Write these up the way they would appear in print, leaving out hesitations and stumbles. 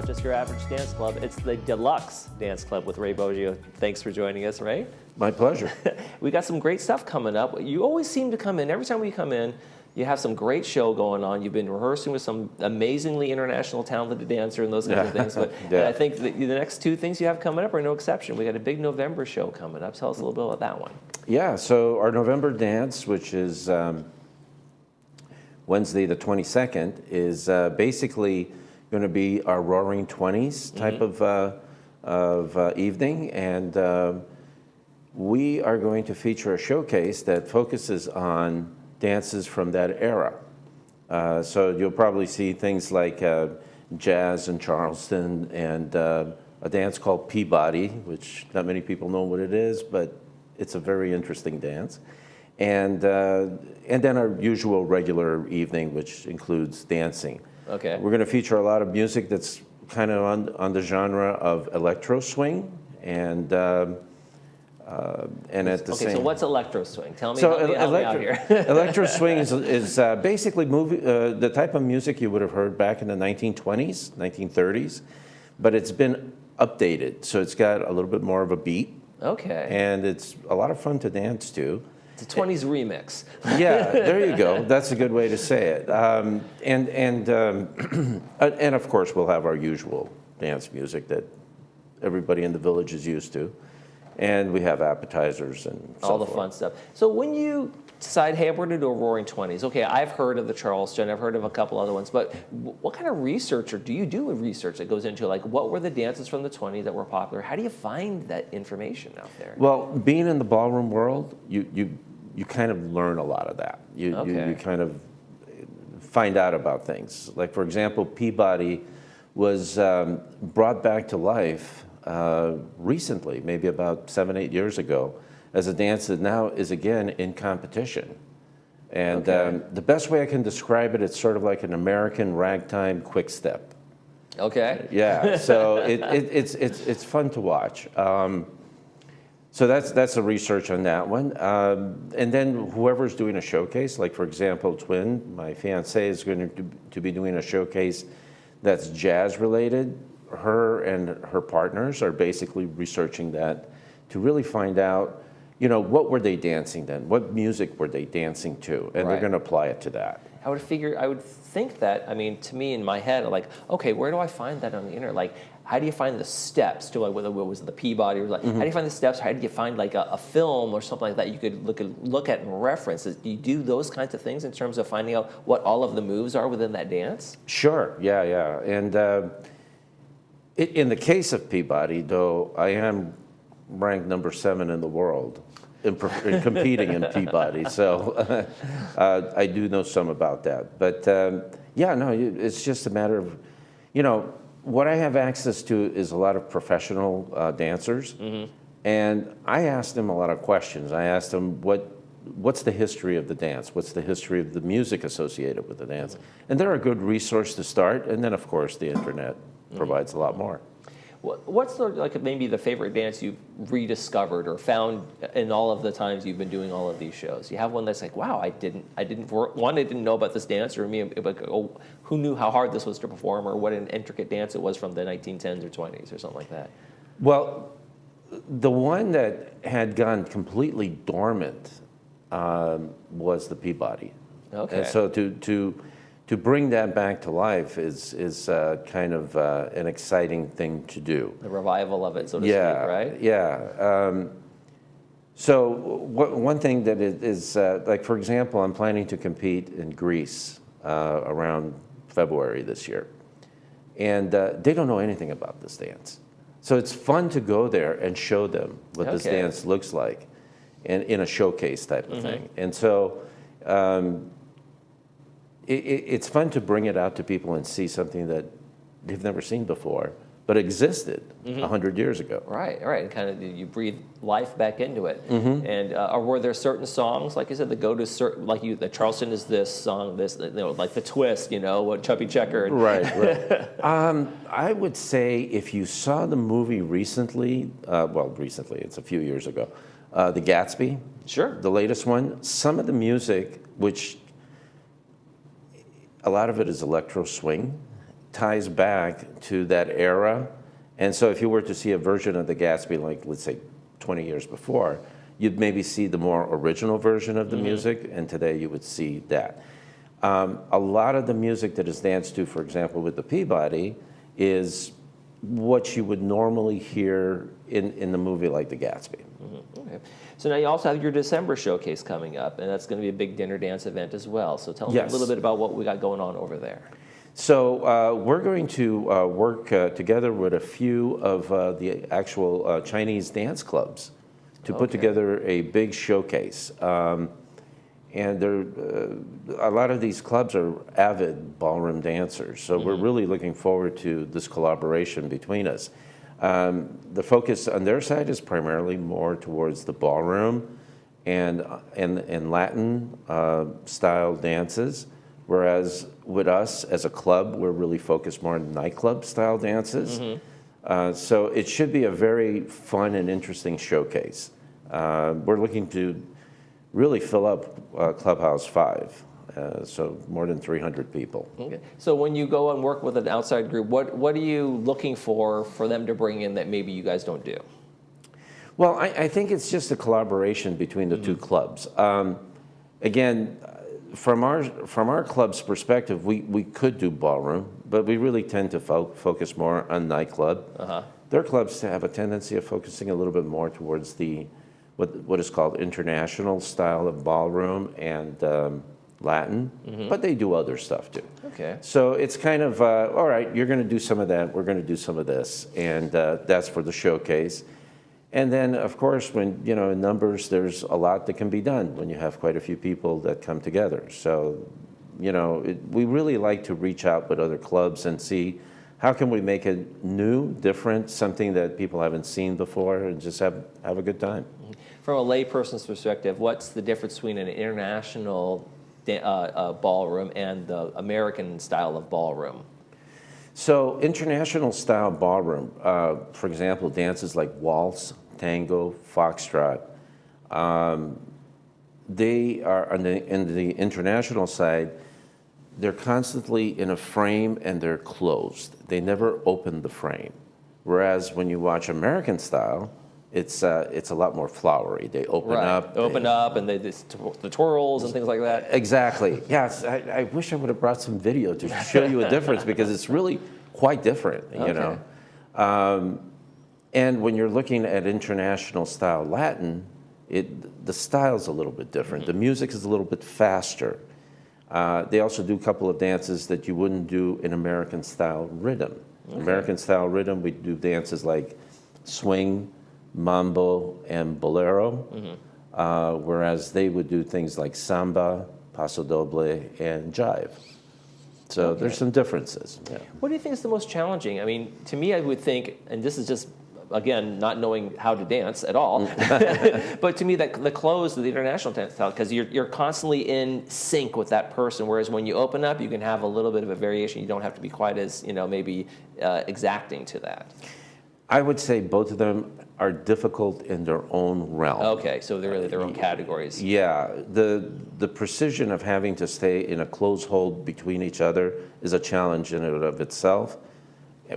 not just your average dance club, it's the Delux Dance Club with Ray Boggio. Thanks for joining us, Ray. My pleasure. We got some great stuff coming up. You always seem to come in, every time we come in, you have some great show going on. You've been rehearsing with some amazingly international talented dancer and those kinds of things. But Yeah. and I think that the next two things you have coming up are no exception. We got a big November show coming up. Tell us a little bit about that one. Yeah, so our November dance, which is Wednesday the 22nd, is basically going to be our Roaring 20s type of evening. And we are going to feature a showcase that focuses on dances from that era. So you'll probably see things like jazz in Charleston and a dance called Peabody, which not many people know what it is, but it's a very interesting dance. And then our usual regular evening, which includes dancing. Okay. We're going to feature a lot of music that's kind of on the genre of electro swing and at the same. Okay, so what's electro swing? Tell me, help me out here. Electro swing is basically the type of music you would have heard back in the 1920s, 1930s, but it's been updated, so it's got a little bit more of a beat. Okay. And it's a lot of fun to dance to. It's a 20s remix. Yeah, there you go. That's a good way to say it. And of course, we'll have our usual dance music that everybody in the village is used to. And we have appetizers and all the fun stuff. So when you decide, hey, we're going to do a Roaring 20s, okay, I've heard of the Charleston, I've heard of a couple other ones, but what kind of research, or do you do research that goes into, like, what were the dances from the 20s that were popular? How do you find that information out there? Well, being in the ballroom world, you kind of learn a lot of that. You kind of find out about things. Like, for example, Peabody was brought back to life recently, maybe about 7-8 years ago, as a dance that now is again in competition. And the best way I can describe it, it's sort of like an American ragtime quick step. Okay. Yeah, so it's fun to watch. So that's the research on that one. And then whoever's doing a showcase, like for example, Twin, my fiance, is going to be doing a showcase that's jazz related. Her and her partners are basically researching that to really find out, what were they dancing then? What music were they dancing to? And they're going to apply it to that. I would think that, to me in my head, like, okay, where do I find that on the internet? Like, how do you find the steps to, like, whether it was the Peabody or like, how do you find the steps? How do you find like a film or something like that you could look at and reference? Do you do those kinds of things in terms of finding out what all of the moves are within that dance? Sure, yeah. And in the case of Peabody, though, I am ranked number 7 in the world in competing in Peabody, so I do know some about that. But it's just a matter of, what I have access to is a lot of professional dancers, and I asked them a lot of questions. I asked them what's the history of the dance? What's the history of the music associated with the dance? And they're a good resource to start, and then of course the internet provides a lot more. What's maybe the favorite dance you've rediscovered or found in all of the times you've been doing all of these shows? You have one that's like, wow, I didn't know about this dance, or who knew how hard this was to perform, or what an intricate dance it was from the 1910s or 20s or something like that. Well, the one that had gone completely dormant was the Peabody. Okay. And so to bring that back to life is kind of an exciting thing to do. The revival of it, so to speak, right? Yeah. So one thing that is like, for example, I'm planning to compete in Greece around February this year. And they don't know anything about this dance. So it's fun to go there and show them what this dance looks like in a showcase type of thing. And so it's fun to bring it out to people and see something that they've never seen before, but existed 100 years ago. Right. And kind of you breathe life back into it. And were there certain songs, like you said, that go to certain, like the Charleston is this song, this, like the twist, what Chubby Checker. Right. I would say if you saw the movie recently, recently, it's a few years ago, The Gatsby. Sure. The latest one, some of the music, which a lot of it is electro swing, ties back to that era. And so if you were to see a version of the Gatsby, like let's say 20 years before, you'd maybe see the more original version of the music, and today you would see that. A lot of the music that is danced to, for example, with the Peabody, is what you would normally hear in the movie like the Gatsby. Okay. So now you also have your December showcase coming up, and that's going to be a big dinner dance event as well. So tell us a little bit about what we got going on over there. So we're going to work together with a few of the actual Chinese dance clubs to put together a big showcase. And a lot of these clubs are avid ballroom dancers, so we're really looking forward to this collaboration between us. The focus on their side is primarily more towards the ballroom and Latin style dances, whereas with us as a club, we're really focused more on nightclub style dances. So it should be a very fun and interesting showcase. We're looking to really fill up Clubhouse 5, so more than 300 people. Okay. So when you go and work with an outside group, what are you looking for them to bring in that maybe you guys don't do? Well, I think it's just a collaboration between the two clubs. Again, from our club's perspective, we could do ballroom, but we really tend to focus more on nightclub. Their clubs have a tendency of focusing a little bit more towards the what is called international style of ballroom and Latin, but they do other stuff too. Okay. So it's kind of, all right, you're going to do some of that, we're going to do some of this, and that's for the showcase. And then, of course, when, in numbers, there's a lot that can be done when you have quite a few people that come together. So, we really like to reach out with other clubs and see how can we make it new, different, something that people haven't seen before, and just have a good time. From a layperson's perspective, what's the difference between an international ballroom and the American style of ballroom? So international style ballroom, for example, dances like waltz, tango, foxtrot, they are in the international side, they're constantly in a frame and they're closed. They never open the frame. Whereas when you watch American style, it's a lot more flowery. They open up. They open up, and the twirls and things like that. Exactly. Yes. I wish I would have brought some video to show you a difference because it's really quite different. And when you're looking at international style Latin, the style's a little bit different. The music is a little bit faster. They also do a couple of dances that you wouldn't do in American style rhythm. American style rhythm, we do dances like swing, mambo, and bolero, whereas they would do things like samba, paso doble, and jive. So there's some differences. Yeah. What do you think is the most challenging? I mean, to me, I would think, and this is just, again, not knowing how to dance at all, but to me, that the close of the international dance style, because you're constantly in sync with that person, whereas when you open up, you can have a little bit of a variation. You don't have to be quite as, maybe exacting to that. I would say both of them are difficult in their own realm. Okay, so they're really their own categories. Yeah, the precision of having to stay in a close hold between each other is a challenge in and of itself.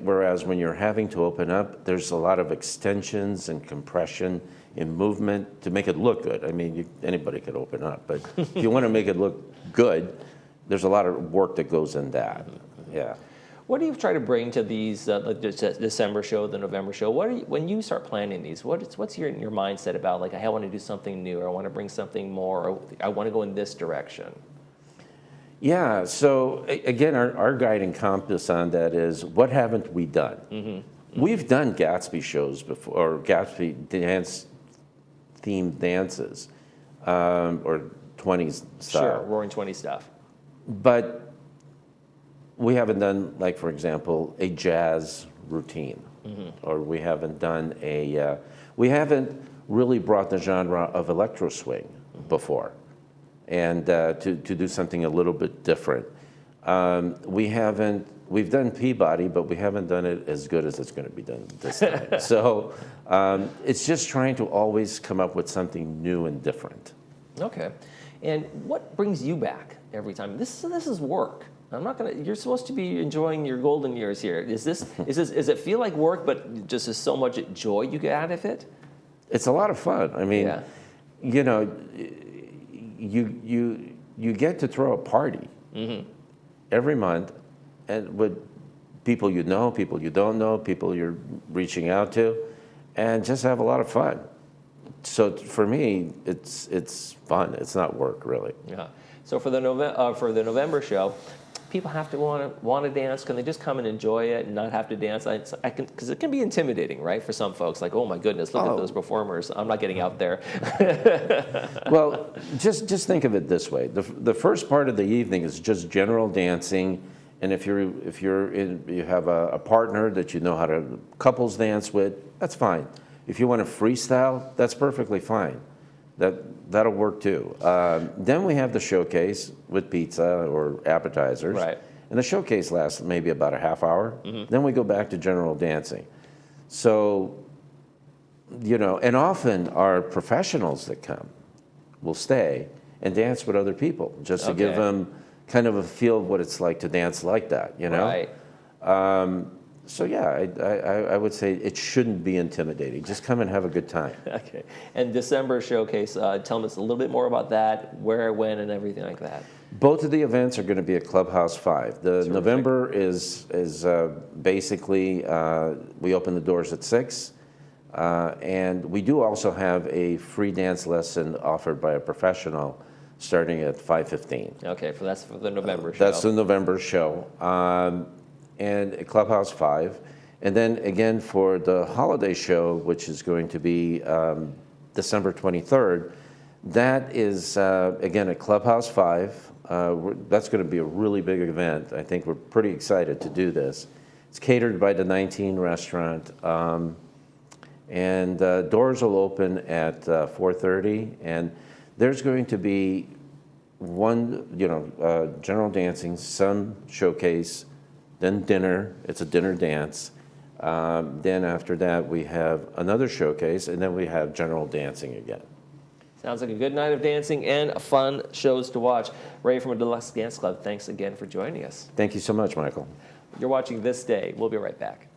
Whereas when you're having to open up, there's a lot of extensions and compression in movement to make it look good. I mean, anybody could open up, but if you want to make it look good, there's a lot of work that goes in that. Yeah. What do you try to bring to these, like the December show, the November show? When you start planning these, what's your mindset about, like, I want to do something new, or I want to bring something more, or I want to go in this direction? Yeah, so again, our guiding compass on that is, what haven't we done? We've done Gatsby shows before, or Gatsby themed dances, or 20s style. Sure, Roaring 20s stuff. But we haven't done, like, for example, a jazz routine, or we haven't done we haven't really brought the genre of electro swing before, and to do something a little bit different. We've done Peabody, but we haven't done it as good as it's going to be done this time. So it's just trying to always come up with something new and different. Okay. And what brings you back every time? This is work. I'm not gonna. You're supposed to be enjoying your golden years here. Is this? Does it feel like work, but just is so much joy you get out of it? It's a lot of fun. I mean, Yeah. you know, you get to throw a party every month, and with people you know, people you don't know, people you're reaching out to, and just have a lot of fun. So for me, it's fun. It's not work, really. Yeah. So for the November show, people have to want to dance. Can they just come and enjoy it and not have to dance? Because it can be intimidating, right? For some folks, like, oh my goodness, look at those performers. I'm not getting out there. Well, just think of it this way: the first part of the evening is just general dancing, and if you have a partner that you know how to couples dance with, that's fine. If you want to freestyle, that's perfectly fine. That'll work too. Then we have the showcase with pizza or appetizers. Right. And the showcase lasts maybe about a half hour. Then we go back to general dancing. So, and often our professionals that come will stay and dance with other people just to give them kind of a feel of what it's like to dance like that, Right. So yeah, I would say it shouldn't be intimidating. Just come and have a good time. Okay. And December showcase, tell us a little bit more about that, where, when, and everything like that. Both of the events are going to be at Clubhouse 5. The November is basically, we open the doors at 6. And we do also have a free dance lesson offered by a professional starting at 5:15. Okay, so that's for the November show. That's the November show. And at Clubhouse 5. And then again for the holiday show, which is going to be December 23rd, that is, again, at Clubhouse 5. That's going to be a really big event. I think we're pretty excited to do this. It's catered by the 19 restaurant. And doors will open at 4:30. And there's going to be one, general dancing, some showcase, then dinner. It's a dinner dance. Then after that, we have another showcase, and then we have general dancing again. Sounds like a good night of dancing and fun shows to watch. Ray from the Delux Dance Club, thanks again for joining us. Thank you so much, Michael. You're watching This Day. We'll be right back.